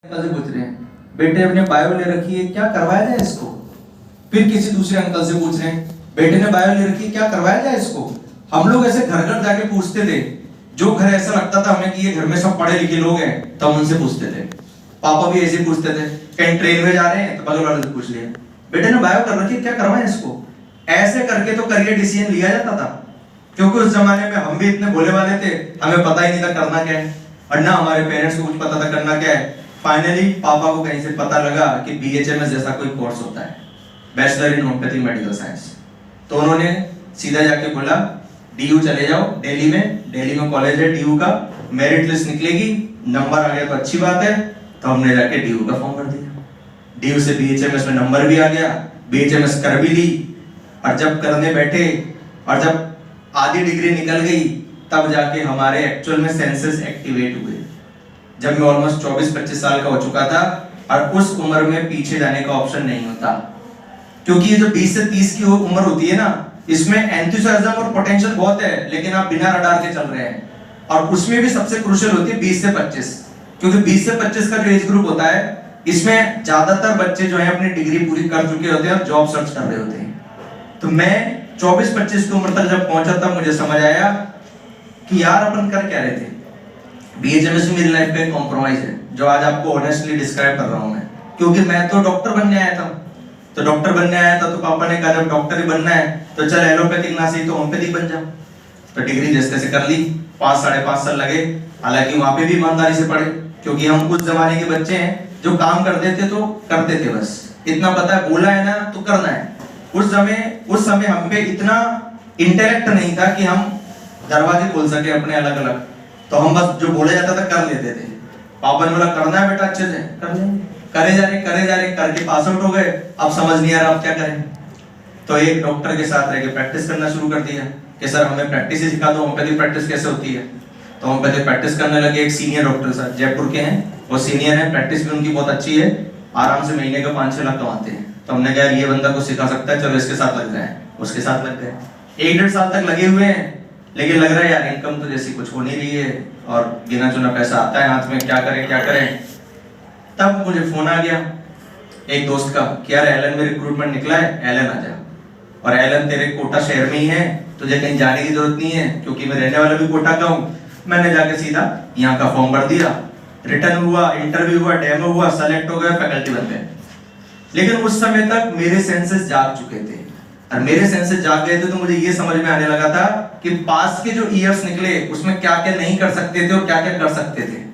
Uncle से पूछ रहे हैं, बेटे अपने बायो ले रखी है, क्या करवाया जाए इसको। फिर किसी दूसरे अंकल से पूछ रहे हैं, बेटे ने बायो ले रखी है, क्या करवाया जाए इसको। हम लोग ऐसे घर घर जाके पूछते थे। जो घर ऐसा लगता था हमें कि ये घर में सब पढ़े लिखे लोग हैं, तो हम उनसे पूछते थे। पापा भी ऐसे पूछते थे, कहीं ट्रेन में जा रहे हैं तो बगल वाले से पूछ लिया, बेटे ने बायो कर रखी है, क्या करवाएं इसको। ऐसे करके तो करियर डिसीजन लिया जाता था, क्योंकि उस जमाने में हम भी इतने भोले वाले थे, हमें पता ही नहीं था करना क्या है, और ना हमारे पेरेंट्स को कुछ पता था करना क्या है। फाइनली पापा को कहीं से पता लगा कि BHMS जैसा कोई कोर्स होता है, bachelor in homeopathic medical science. तो उन्होंने सीधा जाके बोला DU चले जाओ, दिल्ली में कॉलेज है DU का, मेरिट लिस्ट निकलेगी, नंबर आ गया तो अच्छी बात है। तो हमने जाके DU का फॉर्म भर दिया, DU से BHMS में नंबर भी आ गया, BHMS कर भी ली। और जब करने बैठे और जब आधी डिग्री निकल गई, तब जाके हमारे एक्चुअल में सेंसस एक्टिवेट हुए। जब मैं ऑलमोस्ट 24-25 साल का हो चुका था, और उस उम्र में पीछे जाने का ऑप्शन नहीं होता, क्योंकि ये जो 20 से 30 की उम्र होती है ना, इसमें एंथुसियाज्म और पोटेंशियल बहुत है, लेकिन आप बिना रडार के चल रहे हैं। और उसमें भी सबसे क्रूशियल होती है 20 से 25, क्योंकि 20 से 25 का जो एज ग्रुप होता है, इसमें ज्यादातर बच्चे जो है अपनी डिग्री पूरी कर चुके होते हैं और जॉब सर्च कर रहे होते हैं। तो मैं 24-25 की उम्र तक जब पहुंचा, तब मुझे समझ आया कि यार अपन कर क्या रहे थे। BHMS में मेरी लाइफ का एक कॉम्प्रोमाइज है, जो आज आपको ऑनेस्टली डिस्क्राइब कर रहा हूं मैं, क्योंकि मैं तो डॉक्टर बनने आया था। तो पापा ने कहा जब डॉक्टर ही बनना है तो चल एलोपैथिक ना सही तो होम्योपैथिक बन जा। तो डिग्री जैसे तैसे कर ली, 5-5.5 साल लगे। हालांकि वहां पे भी ईमानदारी से पढ़े, क्योंकि हम उस जमाने के बच्चे हैं जो काम करते थे तो करते थे, बस इतना पता है बोला है ना तो करना है। उस समय हम पे इतना इंटेलेक्ट नहीं था कि हम दरवाजे खोल सके अपने अलग अलग, तो हम बस जो बोला जाता था कर लेते थे। पापा ने बोला करना है बेटा अच्छे से, कर लेंगे, करे जा रहे करके पास आउट हो गए। अब समझ नहीं आ रहा अब क्या करें, तो एक डॉक्टर के साथ रह के प्रैक्टिस करना शुरू कर दिया कि सर हमें प्रैक्टिस ही सिखा दो, होम्योपैथिक प्रैक्टिस कैसे होती है। तो होम्योपैथिक प्रैक्टिस करने लगे। एक सीनियर डॉक्टर सर जयपुर के हैं, वो सीनियर है, प्रैक्टिस भी उनकी बहुत अच्छी है, आराम से महीने का 5-6 लाख कमाते हैं। तो हमने कहा ये बंदा को सिखा सकता है, चलो इसके साथ लग जाए। उसके साथ लग गए, 1-1.5 साल तक लगे हुए हैं, लेकिन लग रहा है यार इनकम तो जैसी कुछ हो नहीं रही है, और गिना चुना पैसा आता है हाथ में, क्या करें। तब मुझे फोन आ गया एक दोस्त का कि यार एलन में रिक्रूटमेंट निकला है, एलन आ जा। और एलन तेरे कोटा शहर में ही है, तुझे कहीं जाने की जरूरत नहीं है, क्योंकि मैं रहने वाला भी कोटा का हूँ। मैंने जाके सीधा यहाँ का फॉर्म भर दिया, रिटर्न हुआ, इंटरव्यू हुआ, डेमो हुआ, सेलेक्ट हो गया, फैकल्टी बन गए। लेकिन उस समय तक मेरे सेंसेस जाग चुके थे, और मेरे सेंसेस जाग गए थे तो मुझे ये समझ में आने लगा था कि पास के जो ईयर्स निकले उसमें क्या क्या नहीं कर सकते थे और क्या क्या कर सकते थे।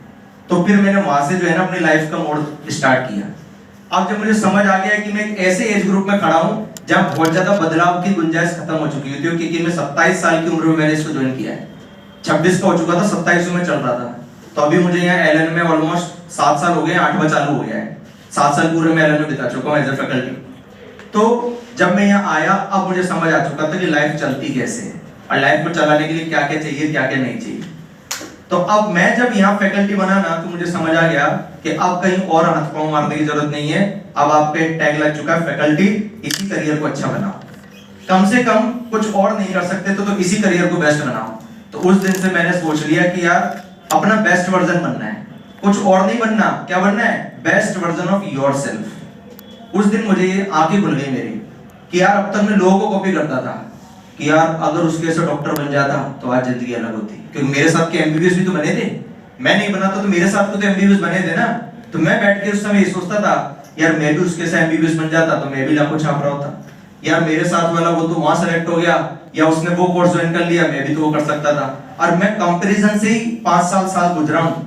तो फिर मैंने वहां से जो है ना अपनी लाइफ का मोड़ स्टार्ट किया। अब जब मुझे समझ आ गया कि मैं एक ऐसे एज ग्रुप में खड़ा हूं जहां बहुत ज्यादा बदलाव की गुंजाइश खत्म हो चुकी थी, क्योंकि मैं 27 साल की उम्र में मैंने इसको ज्वाइन किया है, 26 का हो चुका था, 27 में चल रहा था। तो अभी मुझे यहाँ एलन में ऑलमोस्ट 7 साल हो गए, 8वां चालू हो गया है, 7 साल पूरे मैं एलन में बिता चुका हूँ एज ए फैकल्टी। तो जब मैं यहाँ आया, अब मुझे समझ आ चुका था कि लाइफ चलती कैसे है, और लाइफ को चलाने के लिए क्या क्या चाहिए, क्या क्या नहीं चाहिए। तो अब मैं जब यहाँ फैकल्टी बना ना, तो मुझे समझ आ गया कि अब कहीं और हाथ पांव मारने की जरूरत नहीं है। अब आप पे टैग लग चुका है फैकल्टी, इसी करियर को अच्छा बनाओ, कम से कम कुछ और नहीं कर सकते तो इसी करियर को बेस्ट बनाओ। तो उस दिन से मैंने सोच लिया कि यार अपना बेस्ट वर्जन बनना है, कुछ और नहीं बनना। क्या बनना है? Best version of yourself. उस दिन मुझे ये आंखें खुल गई मेरी कि यार अब तक मैं लोगों को कॉपी करता था कि यार अगर उसके से डॉक्टर बन जाता तो आज जिंदगी अलग होती, क्योंकि मेरे साथ के MBBS भी तो बने थे। मैं नहीं बना तो मेरे साथ तो MBBS बने थे ना। तो मैं बैठ के उस समय ये सोचता था यार मैं भी उसके साथ MBBS बन जाता तो मैं भी लाखों छाप रहा होता। यार मेरे साथ वाला वो तो वहां सेलेक्ट हो गया, या उसने वो कोर्स ज्वाइन कर लिया, मैं भी तो वो कर सकता था। और मैं कंपैरिजन से ही 5 साल गुजरा हूं।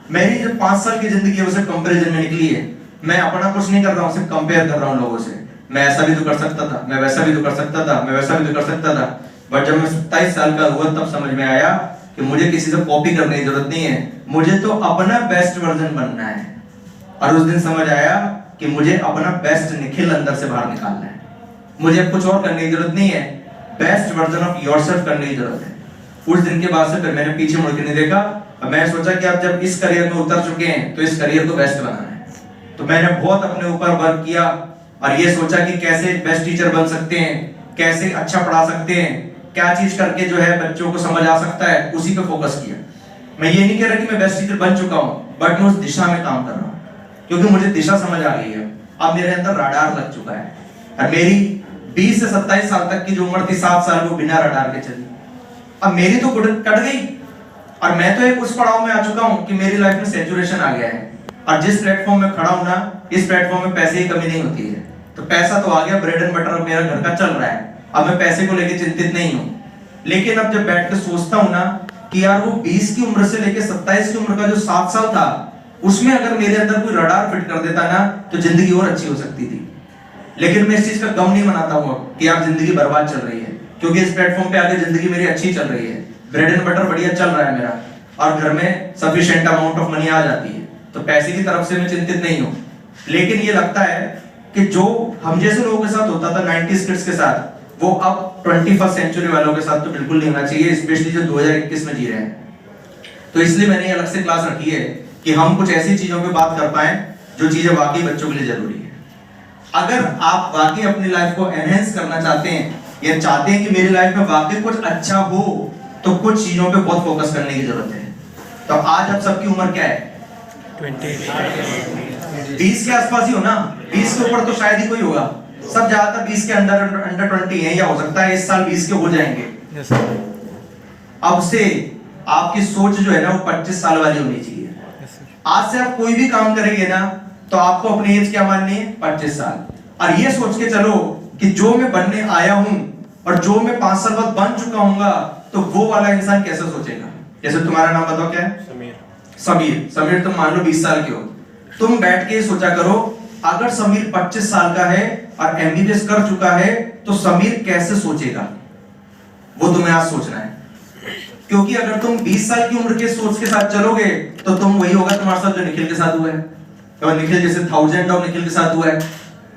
मेरी जो 5 साल की जिंदगी है वो सिर्फ कंपैरिजन में निकली है। मैं अपना कुछ नहीं कर रहा हूँ, सिर्फ कंपेयर कर रहा हूँ लोगों से। मैं ऐसा भी तो कर सकता था, मैं वैसा भी तो कर सकता था, मैं वैसा भी तो कर सकता था। बट जब मैं 27 साल का हुआ तब समझ में आया कि मुझे किसी से कॉपी करने की जरूरत नहीं है, मुझे तो अपना बेस्ट वर्जन बनना है। और उस दिन समझ आया कि मुझे अपना बेस्ट निखिल अंदर से बाहर निकालना है। मुझे कुछ और करने की जरूरत नहीं है, बेस्ट वर्जन ऑफ योरसेल्फ करने की जरूरत है। उस दिन के बाद से फिर मैंने पीछे मुड़ के नहीं देखा, और मैं सोचा कि अब जब इस करियर में उतर चुके हैं तो इस करियर को बेस्ट बनाना है। तो मैंने बहुत अपने ऊपर वर्क किया और ये सोचा कि कैसे बेस्ट टीचर बन सकते हैं, कैसे अच्छा पढ़ा सकते हैं, क्या चीज करके जो है बच्चों को समझ आ सकता है, उसी पे फोकस किया। मैं ये नहीं कह रहा कि मैं बेस्ट टीचर बन चुका हूं, बट मैं उस दिशा में काम कर रहा हूं। क्योंकि मुझे दिशा समझ आ गई है। अब मेरे अंदर रडार लग चुका है। और मेरी 20 से 27 साल तक की जो उम्र थी, 7 साल वो बिना रडार के चली। अब मेरी तो कट गई और मैं तो एक उस पड़ाव में आ चुका हूं कि मेरी लाइफ में सैचुरेशन आ गया है। और जिस प्लेटफॉर्म में खड़ा हूं ना, इस प्लेटफॉर्म में पैसे की कमी नहीं होती है। तो पैसा तो आ गया, ब्रेड एंड बटर मेरा घर का चल रहा है। अब मैं पैसे को लेकर चिंतित नहीं हूं। लेकिन अब जब बैठ के सोचता हूं ना कि यार वो 20 की उम्र से लेकर 27 की उम्र का जो 7 साल था, उसमें अगर मेरे अंदर कोई रडार फिट कर देता ना तो जिंदगी और अच्छी हो सकती थी। लेकिन मैं इस चीज का गम नहीं मनाता हूं कि यार जिंदगी बर्बाद चल रही है, क्योंकि इस प्लेटफॉर्म पे आगे जिंदगी मेरी अच्छी चल रही है, ब्रेड एंड बटर बढ़िया चल रहा है मेरा, और घर में सफिशिएंट अमाउंट ऑफ मनी आ जाती है। तो पैसे की तरफ से मैं चिंतित नहीं हूं। लेकिन ये लगता है कि जो हम जैसे लोगों के साथ होता था 90s किड्स के साथ, वो अब 21st सेंचुरी वालों के साथ तो बिल्कुल नहीं होना चाहिए, स्पेशली जो 2021 में जी रहे हैं। तो इसलिए मैंने अलग से क्लास रखी है कि हम कुछ ऐसी चीजों पे बात कर पाए जो चीजें वाकई बच्चों के लिए जरूरी है। अगर आप वाकई अपनी लाइफ को एनहेंस करना चाहते हैं या चाहते हैं कि मेरी लाइफ में वाकई कुछ अच्छा हो, तो कुछ चीजों पे बहुत फोकस करने की जरूरत है। तो आज आप सबकी उम्र क्या है? 20 के आसपास ही हो ना? 20 के ऊपर तो शायद ही कोई होगा। सब ज्यादातर 20 के अंडर 20 है, या हो सकता है इस साल 20 के हो जाएंगे। अब से आपकी सोच जो है ना वो 25 साल वाली होनी चाहिए। आज से आप कोई भी काम करेंगे ना तो आपको अपनी एज क्या माननी है? 25 साल। और ये सोच के चलो कि जो मैं बनने आया हूं और जो मैं 5 साल बाद बन चुका हूंगा, तो वो वाला इंसान कैसे सोचेगा। जैसे तुम्हारा नाम बताओ क्या है? समीर तुम मान लो 20 साल के हो। तुम बैठ के सोचा करो, अगर समीर 25 साल का है और एमबीबीएस कर चुका है तो समीर कैसे सोचेगा, वो तुम्हें आज सोचना है। क्योंकि अगर तुम 20 साल की उम्र के सोच के साथ चलोगे तो तुम वही होगा तुम्हारे साथ जो निखिल के साथ हुआ है, और निखिल जैसे 1000 ऑफ निखिल के साथ हुआ है।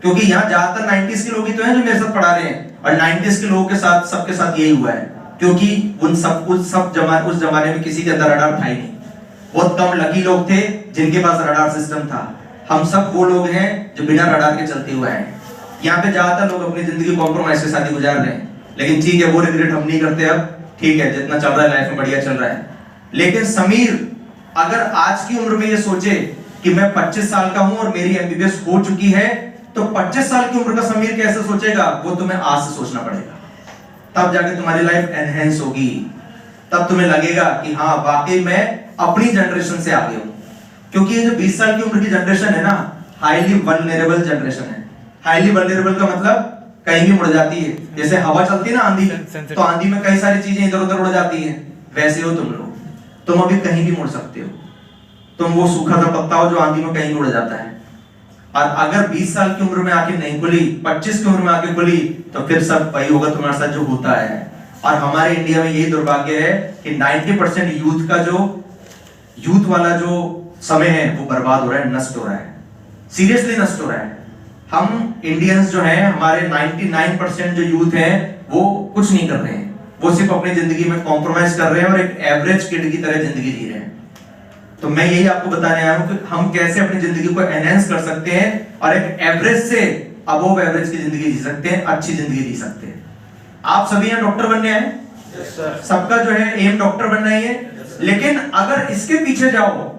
क्योंकि यहाँ ज्यादातर 90s के लोग ही तो हैं जो मेरे साथ पढ़ा रहे हैं, और 90s के लोगों के साथ सबके साथ यही हुआ है। क्योंकि उस जमाने में किसी के अंदर रडार था ही नहीं। बहुत कम लकी लोग थे जिनके पास रडार सिस्टम था। हम सब वो लोग हैं जो बिना रडार के चलते हुए हैं। यहाँ पे ज्यादातर लोग अपनी जिंदगी कॉम्प्रोमाइज के साथ ही गुजार रहे हैं, लेकिन ठीक है, वो रिग्रेट हम नहीं करते। अब ठीक है, जितना चल रहा है लाइफ में बढ़िया चल रहा है। लेकिन समीर अगर आज की उम्र में ये सोचे कि मैं 25 साल का हूं और मेरी एमबीबीएस हो चुकी है, तो 25 साल की उम्र का समीर कैसे सोचेगा, वो तुम्हें आज से सोचना पड़ेगा। तब जाके तुम्हारी लाइफ एनहेंस होगी। तब तुम्हें लगेगा कि हाँ वाकई मैं अपनी जनरेशन से आगे हूं। क्योंकि ये जो 20 साल की उम्र की जनरेशन है ना, हाईली वल्नरेबल जनरेशन है। हाईली वल्नरेबल का मतलब कहीं भी मुड़ जाती है। जैसे हवा चलती है ना आंधी, तो आंधी में कई सारी चीजें इधर उधर उड़ जाती हैं, वैसे हो तुम लोग। तुम अभी कहीं भी मुड़ सकते हो। तुम वो सूखा सा पत्ता हो जो आंधी में कहीं उड़ जाता है। और अगर 20 साल की उम्र में आके नहीं खुली, 25 की उम्र में आके खुली, तो फिर सब वही होगा तुम्हारे साथ जो होता है। और हमारे इंडिया में यही दुर्भाग्य है कि 90% यूथ वाला जो समय है वो बर्बाद हो रहा है, नष्ट हो रहा है, सीरियसली नष्ट हो रहा है। हम इंडियंस जो हैं, हमारे 99% जो यूथ हैं वो कुछ नहीं कर रहे हैं। वो सिर्फ अपनी जिंदगी में कॉम्प्रोमाइज कर रहे हैं और एक एवरेज किड की तरह जिंदगी जी रहे हैं। तो मैं यही आपको बताने आया हूं कि हम कैसे अपनी जिंदगी को एनहेंस कर सकते हैं और एक एवरेज से अबोव एवरेज की जिंदगी जी सकते हैं, अच्छी जिंदगी जी सकते हैं। आप सभी यहाँ डॉक्टर बनने आए? सबका जो है एम डॉक्टर बनना ही है। लेकिन अगर इसके पीछे जाओ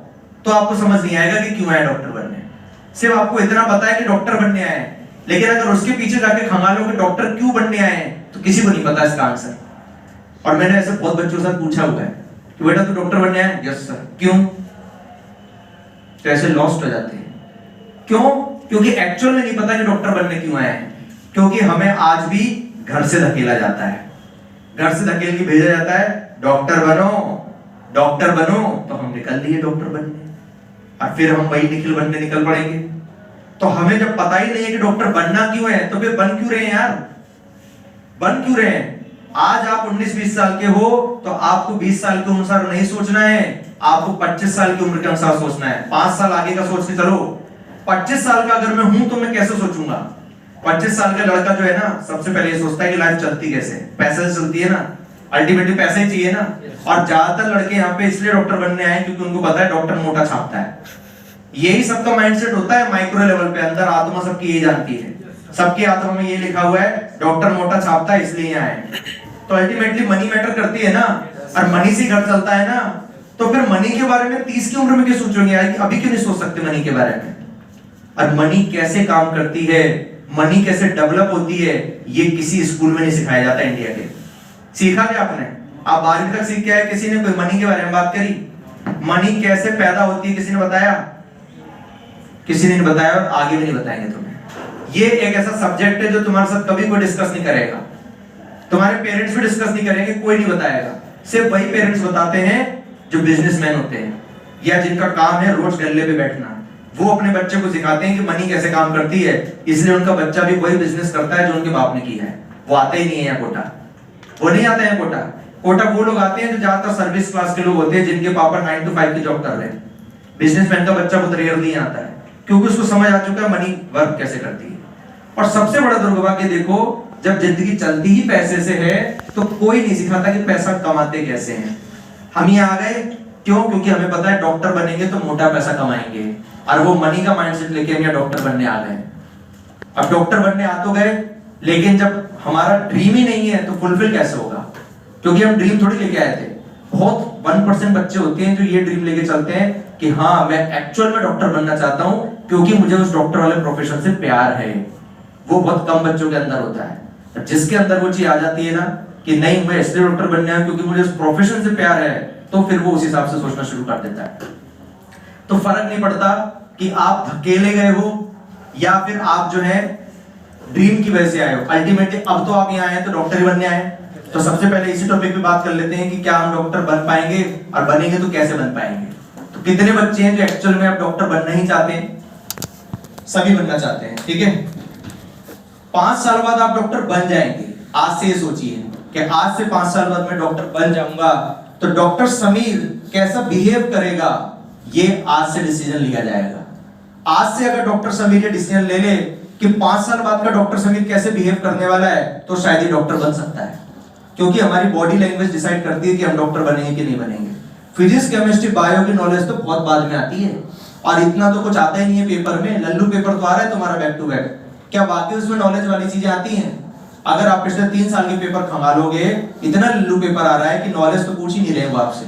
तो आपको समझ नहीं आएगा कि क्यों आए डॉक्टर बनने। सिर्फ आपको इतना पता है कि डॉक्टर बनने आए, लेकिन अगर उसके पीछे जाके खंगालो कि डॉक्टर क्यों बनने आए तो किसी को नहीं पता इसका आंसर। और मैंने ऐसे बहुत बच्चों से पूछा हुआ है कि बेटा तू डॉक्टर बनने आया? Yes sir. क्यों? तो ऐसे लॉस्ट हो जाते हैं। क्यों? क्योंकि एक्चुअल में नहीं पता कि डॉक्टर बनने क्यों आए हैं। क्योंकि हमें आज भी घर से धकेला जाता है, घर से धकेल के भेजा जाता है, डॉक्टर बनो डॉक्टर बनो। तो हम निकल लिए डॉक्टर बनने, और फिर हम वही निखिल बनने निकल पड़ेंगे। तो हमें जब पता ही नहीं है कि डॉक्टर बनना क्यों है, तो फिर बन क्यों रहे हैं यार? बन क्यों रहे हैं? आज आप 19-20 साल के हो तो आपको 20 साल के अनुसार नहीं सोचना है, आपको 25 साल की उम्र के अनुसार सोचना है। 5 साल आगे का सोच के चलो। 25 साल का अगर मैं हूं तो मैं कैसे सोचूंगा? 25 साल का लड़का जो है ना, सबसे पहले ये सोचता है कि लाइफ चलती कैसे, पैसे से चलती है ना, अल्टीमेटली पैसे ही चाहिए ना। और ज्यादातर लड़के यहाँ पे इसलिए डॉक्टर बनने आए क्योंकि उनको पता है डॉक्टर मोटा छापता है। यही सबका माइंडसेट होता है माइक्रो लेवल पे। अंदर आत्मा सबकी यही जानती है, सबकी आत्मा में ये लिखा हुआ है डॉक्टर मोटा छापता है इसलिए यहाँ आए। तो अल्टीमेटली मनी मैटर करती है ना, और मनी से घर चलता है ना। तो फिर मनी के बारे में 30 की उम्र में क्यों सोचोगे? अभी क्यों नहीं सोच सकते मनी के बारे में? और मनी कैसे काम करती है, मनी कैसे डेवलप होती है, ये किसी स्कूल में नहीं सिखाया जाता इंडिया के। सीखा क्या आपने? आप 12वीं तक सीख के आए, किसी ने कोई मनी के बारे में बात करी? मनी कैसे पैदा होती है किसी ने बताया? किसी ने नहीं बताया और आगे भी नहीं बताएंगे तुम्हें। ये एक ऐसा सब्जेक्ट है जो तुम्हारे साथ कभी कोई डिस्कस नहीं करेगा, तुम्हारे पेरेंट्स भी डिस्कस नहीं करेंगे, कोई नहीं बताएगा। सिर्फ वही पेरेंट्स बताते हैं जो बिजनेसमैन होते हैं या जिनका काम है रोज गल्ले पे बैठना। वो अपने बच्चे को सिखाते हैं कि मनी कैसे काम करती है, इसलिए उनका बच्चा भी वही बिजनेस करता है जो उनके बाप ने किया है। वो आते ही नहीं है यहाँ कोटा, वो नहीं आते हैं कोटा। कोटा वो लोग आते हैं जो ज्यादातर सर्विस क्लास के लोग होते हैं, जिनके पापा 9 to 5 की जॉब कर रहे हैं। बिजनेसमैन का बच्चा बहुत रेयरली आता है, क्योंकि उसको समझ आ चुका है मनी वर्क कैसे करती है। और सबसे बड़ा दुर्भाग्य देखो, जब जिंदगी चलती ही पैसे से है तो कोई नहीं सिखाता कि पैसा कमाते कैसे हैं। हम यहाँ आ गए क्यों? क्योंकि हमें पता है डॉक्टर बनेंगे तो मोटा पैसा कमाएंगे, और वो मनी का माइंडसेट लेके हम यहाँ डॉक्टर बनने आ गए। अब डॉक्टर बनने आ तो गए, लेकिन जब हमारा ड्रीम ही नहीं है तो फुलफिल कैसे होगा? क्योंकि हम ड्रीम थोड़ी लेके आए थे। बहुत 1% बच्चे होते हैं जो ये ड्रीम लेके चलते हैं कि हाँ मैं एक्चुअल में डॉक्टर बनना चाहता हूं क्योंकि मुझे उस डॉक्टर वाले प्रोफेशन से प्यार है। वो बहुत कम बच्चों के अंदर होता है। जिसके अंदर वो चीज आ जाती है ना कि नहीं मैं इसलिए डॉक्टर बनने आया क्योंकि मुझे उस प्रोफेशन से प्यार है, तो फिर वो उस हिसाब से सोचना शुरू कर देता है। तो फर्क नहीं पड़ता कि आप धकेले गए हो या फिर आप जो है ड्रीम की वजह से आए हो। अल्टीमेटली अब तो आप यहाँ आए तो डॉक्टर ही बनने आए। तो सबसे पहले इसी टॉपिक पे बात कर लेते हैं कि क्या हम डॉक्टर बन पाएंगे, और बनेंगे तो कैसे बन पाएंगे। तो कितने बच्चे हैं जो एक्चुअल में अब डॉक्टर बनना ही चाहते हैं? सभी बनना चाहते हैं, ठीक है। 5 साल बाद आप डॉक्टर बन जाएंगे। आज से ये सोचिए कि आज से 5 साल बाद मैं डॉक्टर बन जाऊंगा तो डॉक्टर समीर कैसा बिहेव करेगा, ये आज से डिसीजन लिया जाएगा। आज से अगर डॉक्टर समीर ये डिसीजन ले ले कि 5 साल बाद का डॉक्टर समीर कैसे बिहेव करने वाला है, तो शायद ही डॉक्टर बन सकता है। क्योंकि हमारी बॉडी लैंग्वेज डिसाइड करती है कि हम डॉक्टर बनेंगे कि नहीं बनेंगे। फिजिक्स, केमिस्ट्री, बायो की नॉलेज तो बहुत बाद में आती है, और इतना तो कुछ आता ही नहीं है पेपर में। लल्लू पेपर तो आ रहा है तुम्हारा बैक टू बैक, क्या बाकी उसमें नॉलेज वाली चीजें आती हैं? अगर आप पिछले 3 साल के पेपर खंगालोगे, इतना लल्लू पेपर आ रहा है कि नॉलेज तो पूछ ही नहीं रहे वो आपसे।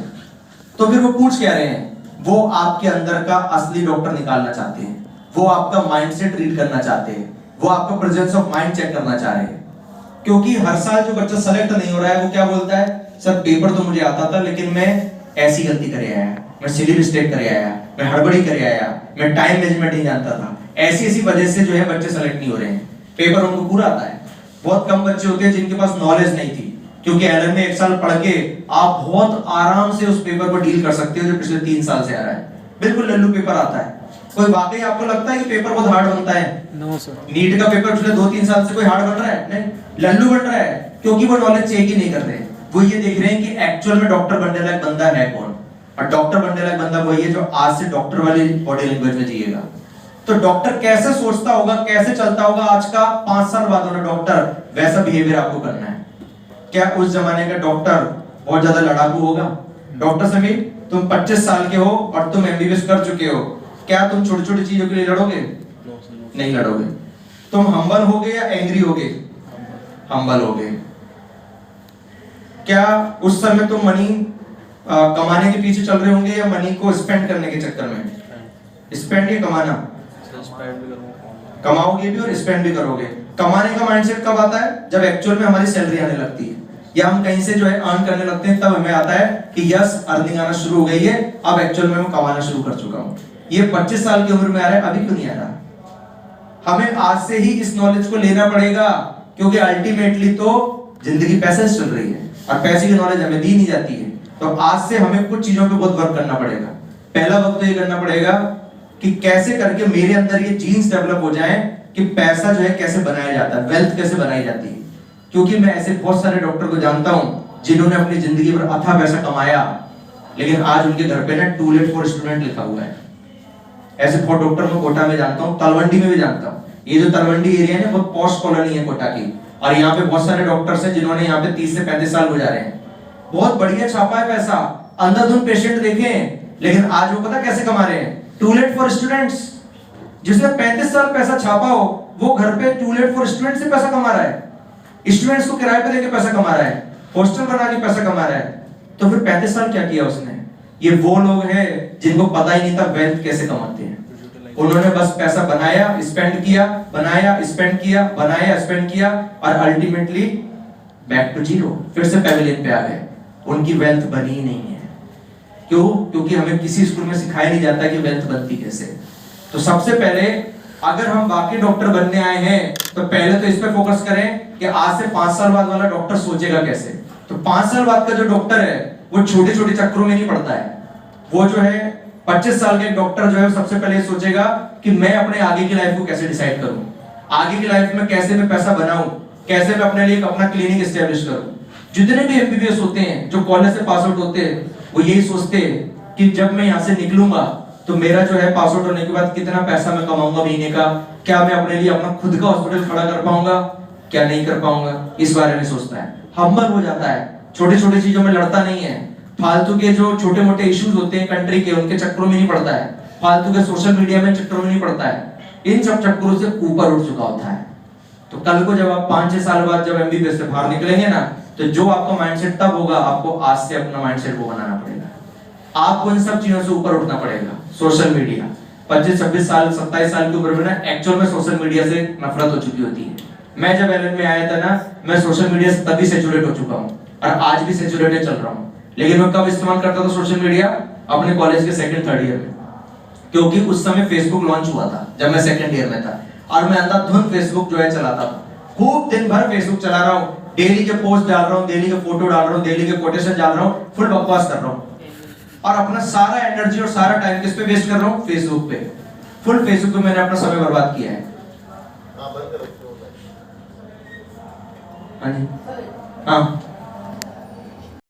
तो फिर वो पूछ क्या रहे हैं? वो आपके अंदर का असली डॉक्टर निकालना चाहते हैं, वो आपका माइंडसेट रीड करना चाहते हैं, वो आपका प्रेजेंस ऑफ माइंड चेक करना चाह रहे हैं। क्योंकि हर साल जो बच्चा सेलेक्ट नहीं हो रहा है वो क्या बोलता है, सर पेपर तो मुझे आता था लेकिन मैं ऐसी गलती करे आया, मैं सिली मिस्टेक करे आया, मैं हड़बड़ी करे आया, मैं टाइम मैनेजमेंट नहीं जानता था। ऐसी वजह से जो है बच्चे सेलेक्ट नहीं हो रहे हैं। पेपर उनको पूरा आता है। बहुत कम बच्चे होते हैं जिनके पास नॉलेज नहीं थी, क्योंकि एलन में 1 साल पढ़ के आप बहुत आराम से उस पेपर को डील कर सकते हो जो पिछले 3 साल से आ रहा है। बिल्कुल लल्लू पेपर आता है। कोई वाकई आपको लगता है कि पेपर बहुत हार्ड बनता है? No sir. नीट का पेपर पिछले 2-3 साल से कोई हार्ड बन रहा है? नहीं, लल्लू बन रहा है, क्योंकि वो नॉलेज चेक ही नहीं कर रहे। वो ये देख रहे हैं कि एक्चुअल में डॉक्टर बनने लायक बंदा है कौन, और डॉक्टर बनने लायक बंदा वही है जो आज से डॉक्टर वाली बॉडी लैंग्वेज में जिएगा। तो डॉक्टर कैसे सोचता होगा, कैसे चलता होगा आज का, 5 साल बाद वाला डॉक्टर, वैसा बिहेवियर आपको करना है। क्या उस जमाने का डॉक्टर बहुत ज्यादा लड़ाकू होगा? डॉक्टर समीर, तुम 25 साल के हो और तुम एमबीबीएस कर चुके हो, क्या तुम छोटी छोटी चीजों के लिए लड़ोगे? नहीं लड़ोगे। तुम हम्बल होगे या एंग्री होगे? हम्बल होगे। क्या उस समय तुम मनी कमाने के पीछे चल रहे होंगे या मनी को स्पेंड करने के चक्कर में? स्पेंड या कमाना? कमाओगे भी और स्पेंड भी करोगे। कमाने का माइंडसेट कब आता है? जब एक्चुअल में हमारी सैलरी आने लगती है या हम कहीं से जो है अर्न करने लगते हैं, तब हमें आता है कि यस अर्निंग आना शुरू हो गई है, अब एक्चुअल में मैं कमाना शुरू कर चुका हूं। ये 25 साल की उम्र में आ रहा है, अभी क्यों नहीं आ रहा? हमें आज से ही इस नॉलेज को लेना पड़ेगा, क्योंकि अल्टीमेटली तो जिंदगी पैसे से चल रही है और पैसे की नॉलेज हमें दी नहीं जाती है। तो आज से हमें कुछ चीजों पे बहुत वर्क करना पड़ेगा। पहला वक्त तो ये करना पड़ेगा कि कैसे करके मेरे अंदर ये जीन्स डेवलप हो जाए कि पैसा जो है कैसे बनाया जाता है, वेल्थ कैसे बनाई जाती है। क्योंकि मैं ऐसे बहुत सारे डॉक्टर को जानता हूं जिन्होंने अपनी जिंदगी भर अथाह पैसा कमाया, लेकिन आज उनके घर पे ना टू लेट फॉर स्टूडेंट लिखा हुआ है। ऐसे बहुत डॉक्टर मैं कोटा में जानता हूँ, तलवंडी में भी जानता हूँ। ये जो तलवंडी एरिया है ना, बहुत पॉश कॉलोनी है कोटा की, और यहाँ पे बहुत सारे डॉक्टर्स हैं जिन्होंने यहाँ पे 30 से 35 साल गुजारे हैं। बहुत बढ़िया छापा है पैसा, अंधाधुंध पेशेंट देखे, लेकिन आज वो पता कैसे कमा रहे हैं? Too late for students. जिसने 35 साल पैसा छापा हो, वो घर पे टू लेट फॉर स्टूडेंट से पैसा कमा रहा है, स्टूडेंट्स को किराए पे देके पैसा कमा रहा है, हॉस्टल बना के पैसा कमा रहा है। तो फिर 35 साल क्या किया उसने? ये वो लोग हैं जिनको पता ही नहीं था वेल्थ कैसे कमाते हैं। उन्होंने बस पैसा बनाया, स्पेंड किया, बनाया, स्पेंड किया, बनाया, स्पेंड किया, और अल्टीमेटली बैक टू जीरो, फिर से पेविलियन पे आ गए। उनकी वेल्थ बनी ही नहीं है। क्यों? क्योंकि हमें किसी स्कूल में सिखाया नहीं जाता कि वेल्थ बनती कैसे। तो सबसे पहले अगर हम वाकई डॉक्टर बनने आए हैं तो पहले तो इस पे फोकस करें कि आज से 5 साल बाद वाला डॉक्टर सोचेगा कैसे। तो 5 साल बाद का जो डॉक्टर है वो छोटे छोटे चक्करों में नहीं पड़ता है। वो जो है 25 साल के डॉक्टर जो है सबसे पहले सोचेगा कि मैं अपने आगे की लाइफ को कैसे डिसाइड करूं, आगे की लाइफ में कैसे मैं पैसा बनाऊं, कैसे मैं अपने लिए अपना क्लिनिक एस्टेब्लिश करूं। जितने भी एमबीबीएस होते हैं जो कॉलेज से पास आउट होते हैं वो यही सोचते हैं कि जब मैं यहाँ से निकलूंगा तो मेरा जो है पास आउट होने के बाद कितना पैसा मैं कमाऊंगा महीने का, क्या मैं अपने लिए अपना खुद का हॉस्पिटल खड़ा कर पाऊंगा, क्या नहीं कर पाऊंगा, इस बारे में सोचता है। हम्बल हो जाता है, छोटी छोटी चीजों में लड़ता नहीं है, फालतू के जो छोटे मोटे इश्यूज होते हैं कंट्री के उनके चक्करों में नहीं पड़ता है, फालतू के सोशल मीडिया में चक्करों में नहीं पड़ता है, इन सब चक्करों से ऊपर उठ चुका होता है। तो कल को जब आप 5-6 साल बाद जब एमबीबीएस से बाहर निकलेंगे ना, तो जो आपका माइंडसेट तब होगा, आपको आज से अपना माइंडसेट वो बनाना पड़ेगा। आपको इन सब चीजों से ऊपर उठना पड़ेगा। सोशल मीडिया 25-26 साल 27 साल की उम्र में ना एक्चुअल में सोशल मीडिया से नफरत हो चुकी होती है। मैं जब एलएन में आया था ना, मैं सोशल मीडिया से तभी सैचुरेट हो चुका हूँ और आज भी सैचुरेटेड चल रहा हूँ। लेकिन मैं कब इस्तेमाल करता था सोशल मीडिया? अपने कॉलेज के 2nd-3rd ईयर में, क्योंकि उस समय फेसबुक लॉन्च हुआ था जब मैं 2nd ईयर में था, और मैं अंधाधुंध फेसबुक जो है चलाता था। खूब दिन भर फेसबुक चला रहा हूँ, डेली के पोस्ट डाल रहा हूँ, डेली के फोटो डाल रहा हूँ, डेली के कोटेशन डाल रहा हूँ, फुल बकवास कर रहा हूँ, और अपना सारा एनर्जी और सारा टाइम किस पे वेस्ट कर रहा हूँ? फेसबुक पे। फुल फेसबुक पे मैंने अपना समय बर्बाद किया है। हाँ जी, हाँ